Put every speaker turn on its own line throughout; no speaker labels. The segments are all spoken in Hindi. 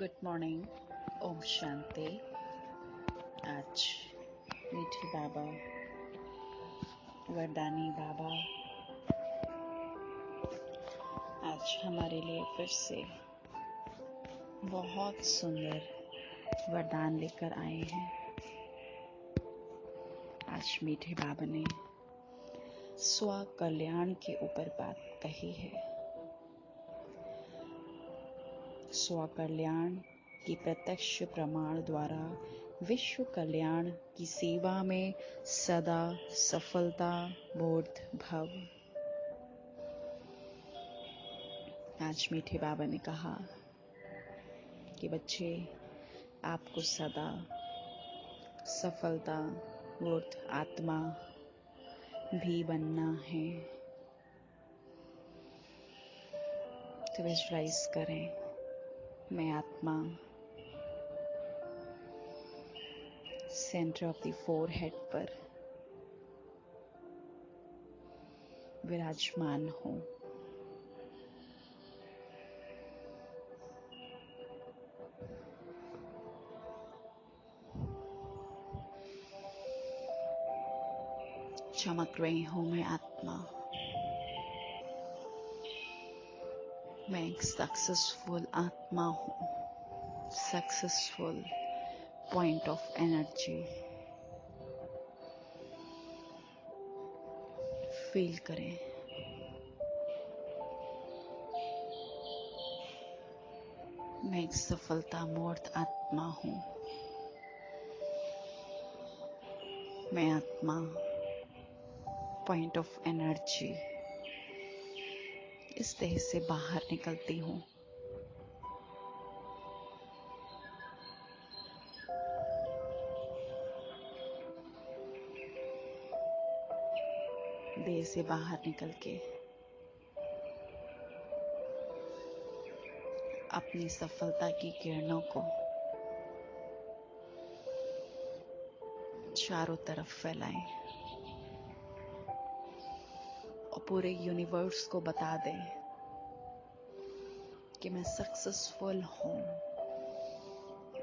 Good morning. ओम शांति। आज मीठे बाबा, वरदानी बाबा आज हमारे लिए फिर से बहुत सुंदर वरदान लेकर आए हैं। आज मीठे बाबा ने स्व कल्याण के ऊपर बात कही है। स्व कल्याण की प्रत्यक्ष प्रमाण द्वारा विश्व कल्याण की सेवा में सदा सफलता मूर्त भव। आज मीठे बाबा ने कहा कि बच्चे, आपको सदा सफलता मूर्त आत्मा भी बनना है। तो विजुअलाइज करें, मैं आत्मा सेंटर ऑफ द फोरहेड पर विराजमान हूं। चमक रही हूं मैं आत्मा। मैं एक सक्सेसफुल आत्मा हूं। Successful point of energy feel करें। मैं एक सफलता मूर्त आत्मा हूं। मैं आत्मा पॉइंट ऑफ एनर्जी इस देह से बाहर निकलती हूं। देह से बाहर निकल के अपनी सफलता की किरणों को चारों तरफ फैलाएं और पूरे यूनिवर्स को बता दें कि मैं सक्सेसफुल हूं।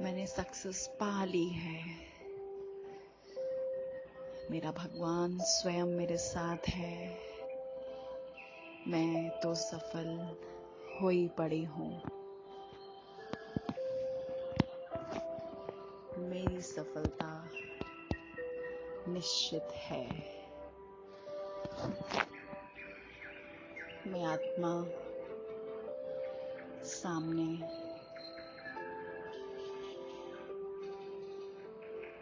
मैंने सक्सेस पा ली है। मेरा भगवान स्वयं मेरे साथ है। मैं तो सफल हो ही पड़ी हूं। मेरी सफलता निश्चित है। मैं आत्मा सामने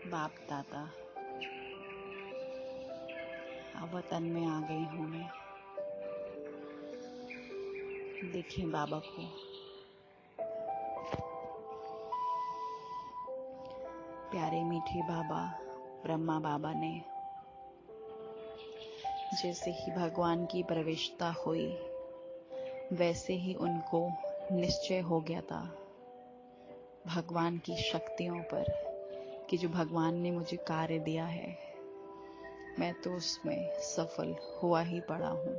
बाप दादा वतन में आ गई हूं मैं। देखिए बाबा को, प्यारे मीठे बाबा ब्रह्मा बाबा ने जैसे ही भगवान की प्रवेशता हुई वैसे ही उनको निश्चय हो गया था भगवान की शक्तियों पर कि जो भगवान ने मुझे कार्य दिया है मैं तो उसमें सफल हुआ ही पड़ा हूं,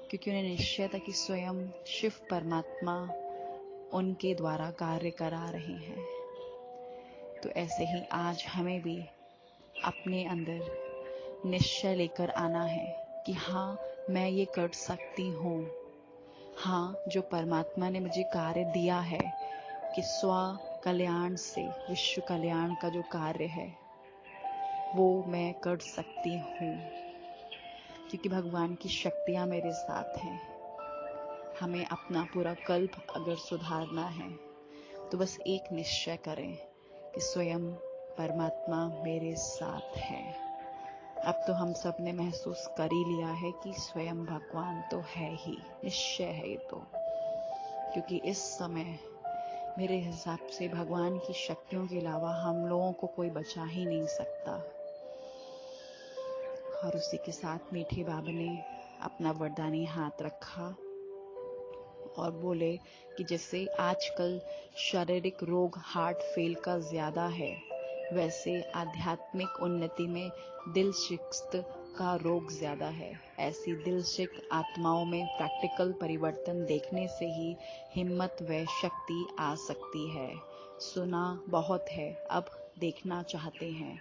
क्योंकि उन्हें निश्चय था कि स्वयं शिव परमात्मा उनके द्वारा कार्य करा रहे हैं। तो ऐसे ही आज हमें भी अपने अंदर निश्चय लेकर आना है कि हाँ, मैं ये कर सकती हूँ। हाँ, जो परमात्मा ने मुझे कार्य दिया है कि स्व कल्याण से विश्व कल्याण का जो कार्य है वो मैं कर सकती हूँ, क्योंकि भगवान की शक्तियाँ मेरे साथ हैं। हमें अपना पूरा कल्प अगर सुधारना है तो बस एक निश्चय करें कि स्वयं परमात्मा मेरे साथ है। अब तो हम सब ने महसूस कर ही लिया है कि स्वयं भगवान तो है ही, निश्चय है ये तो, क्योंकि इस समय मेरे हिसाब से भगवान की शक्तियों के अलावा हम लोगों को कोई बचा ही नहीं सकता। और उसी के साथ मीठे बाबा ने अपना वरदानी हाथ रखा और बोले कि जैसे आजकल शारीरिक रोग हार्ट फेल का ज्यादा है, वैसे आध्यात्मिक उन्नति में दिल शिकस्त का रोग ज्यादा है। ऐसी दिलशिक आत्माओं में प्रैक्टिकल परिवर्तन देखने से ही हिम्मत व शक्ति आ सकती है। सुना बहुत है, अब देखना चाहते हैं।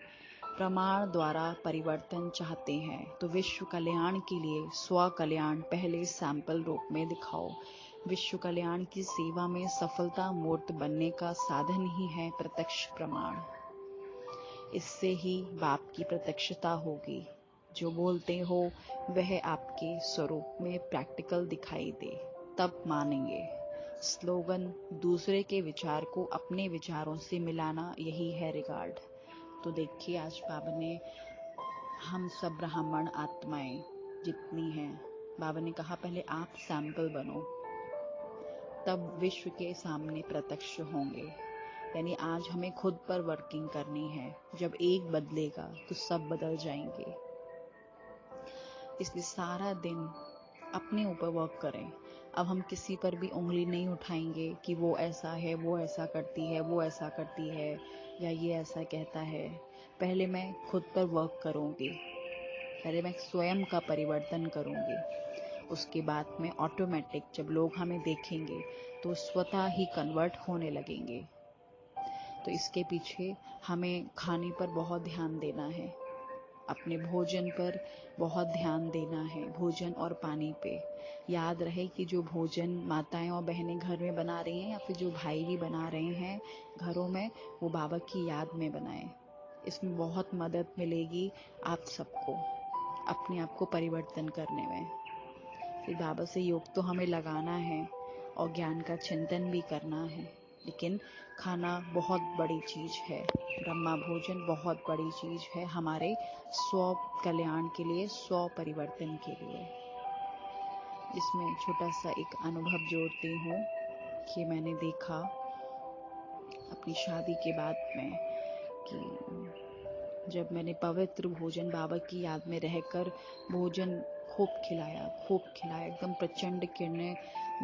प्रमाण द्वारा परिवर्तन चाहते हैं तो विश्व कल्याण के लिए स्व कल्याण पहले सैंपल रूप में दिखाओ। विश्व कल्याण की सेवा में सफलता मूर्त बनने का साधन ही है प्रत्यक्ष प्रमाण। इससे ही बाप की प्रत्यक्षता होगी। जो बोलते हो वह आपके स्वरूप में प्रैक्टिकल दिखाई दे, तब मानेंगे। स्लोगन दूसरे के विचार को अपने विचारों से मिलाना, यही है रिगार्ड। तो देखिए, आज बाबा ने हम सब ब्राह्मण आत्माएं जितनी हैं, बाबा ने कहा पहले आप सैंपल बनो, तब विश्व के सामने प्रत्यक्ष होंगे। यानी आज हमें खुद पर वर्किंग करनी है। जब एक बदलेगा तो सब बदल जाएंगे। इसलिए सारा दिन अपने ऊपर वर्क करें। अब हम किसी पर भी उंगली नहीं उठाएंगे कि वो ऐसा है, वो ऐसा करती है, वो ऐसा करती है, या ये ऐसा कहता है। पहले मैं खुद पर वर्क करूंगी, पहले मैं स्वयं का परिवर्तन करूंगी। उसके बाद में ऑटोमेटिक जब लोग हमें देखेंगे तो स्वतः ही कन्वर्ट होने लगेंगे। तो इसके पीछे हमें खाने पर बहुत ध्यान देना है, अपने भोजन पर बहुत ध्यान देना है, भोजन और पानी पे। याद रहे कि जो भोजन माताएं और बहनें घर में बना रही हैं या फिर जो भाई भी बना रहे हैं घरों में, वो बाबा की याद में बनाएं। इसमें बहुत मदद मिलेगी आप सबको अपने आप को परिवर्तन करने में। फिर बाबा से योग तो हमें लगाना है और ज्ञान का चिंतन भी करना है, लेकिन खाना बहुत बड़ी चीज है। ब्रह्मा भोजन बहुत बड़ी चीज है हमारे स्व कल्याण के लिए, स्व परिवर्तन के लिए। इसमें छोटा सा एक अनुभव जोड़ती हूँ कि मैंने देखा अपनी शादी के बाद में कि जब मैंने पवित्र भोजन बाबा की याद में रहकर भोजन खूब खिलाया, एकदम प्रचंड किरणें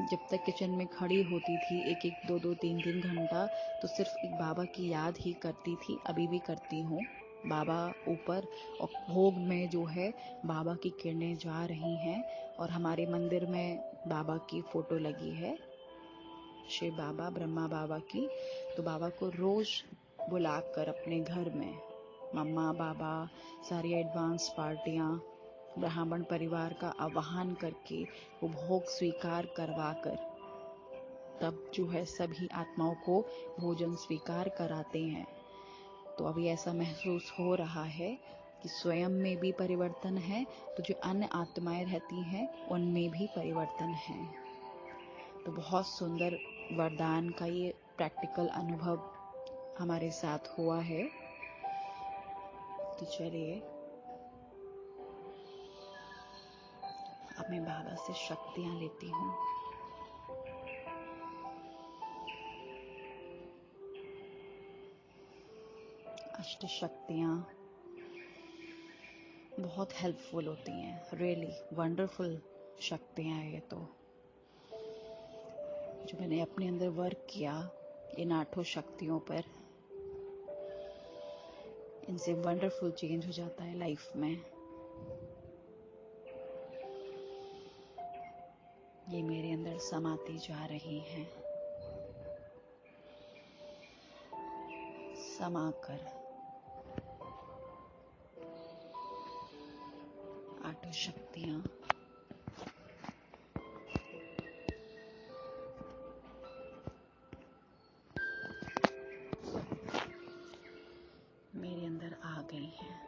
जब तक किचन में खड़ी होती थी 1-1, 2-2, 3-3 घंटा, तो सिर्फ एक बाबा की याद ही करती थी। अभी भी करती हूँ। बाबा ऊपर और भोग में जो है बाबा की किरणें जा रही हैं, और हमारे मंदिर में बाबा की फोटो लगी है, शिव बाबा, ब्रह्मा बाबा की। तो बाबा को रोज बुलाकर अपने घर में मम्मा, बाबा, सारी एडवांस पार्टियां, ब्राह्मण परिवार का आवाहन करके वो भोग स्वीकार करवाकर तब जो है सभी आत्माओं को भोजन स्वीकार कराते हैं। तो अभी ऐसा महसूस हो रहा है कि स्वयं में भी परिवर्तन है, तो जो अन्य आत्माएं रहती हैं उनमें भी परिवर्तन है। तो बहुत सुंदर वरदान का ये प्रैक्टिकल अनुभव हमारे साथ हुआ है। तो चलिए अब मैं बाबा से शक्तियां लेती हूँ। अष्ट शक्तियां बहुत हेल्पफुल होती हैं, रियली वंडरफुल शक्तियां हैं ये तो। जो मैंने अपने अंदर वर्क किया इन 8 शक्तियों पर, इनसे वंडरफुल चेंज हो जाता है लाइफ में। ये मेरे अंदर समाती जा रही हैं, समाकर 8 शक्तियां मेरे अंदर आ गई हैं।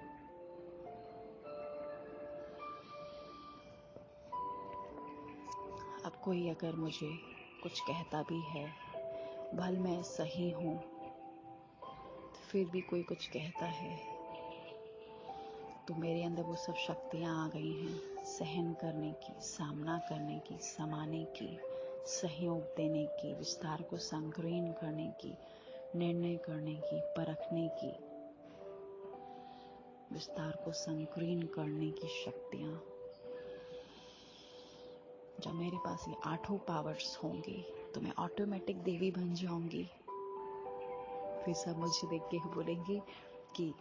अब कोई अगर मुझे कुछ कहता भी है, भल मैं सही हूं, फिर भी कोई कुछ कहता है, तो मेरे अंदर वो सब शक्तियां आ गई हैं, सहन करने की, सामना करने की, समाने की, सहयोग देने की, विस्तार को संकीर्ण करने की, निर्णय करने की, परखने की, विस्तार को संकीर्ण करने की शक्तियां। जब मेरे पास ये 8 पावर्स होंगी तो मैं ऑटोमेटिक देवी बन जाऊंगी। फिर सब मुझे देख के बोलेंगे कि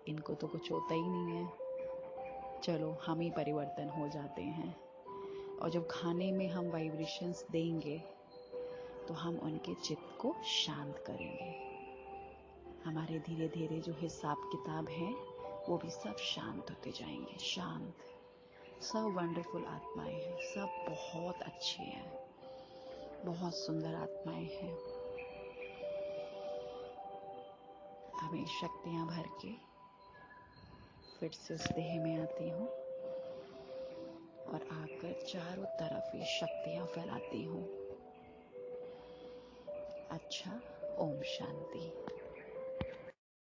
इनको तो कुछ होता ही नहीं है, चलो हम ही परिवर्तन हो जाते हैं। और जब खाने में हम वाइब्रेशंस देंगे तो हम उनके चित्त को शांत करेंगे। हमारे धीरे धीरे जो हिसाब किताब है वो भी सब शांत होते जाएंगे। शांत। सब वंडरफुल आत्माएं हैं, सब बहुत अच्छी हैं, बहुत सुंदर आत्माएं हैं। अब मैं शक्तियां भर के फिर से उस देह में आती हूँ और आकर चारों तरफ ये शक्तियां फैलाती हूँ। अच्छा, ओम शांति।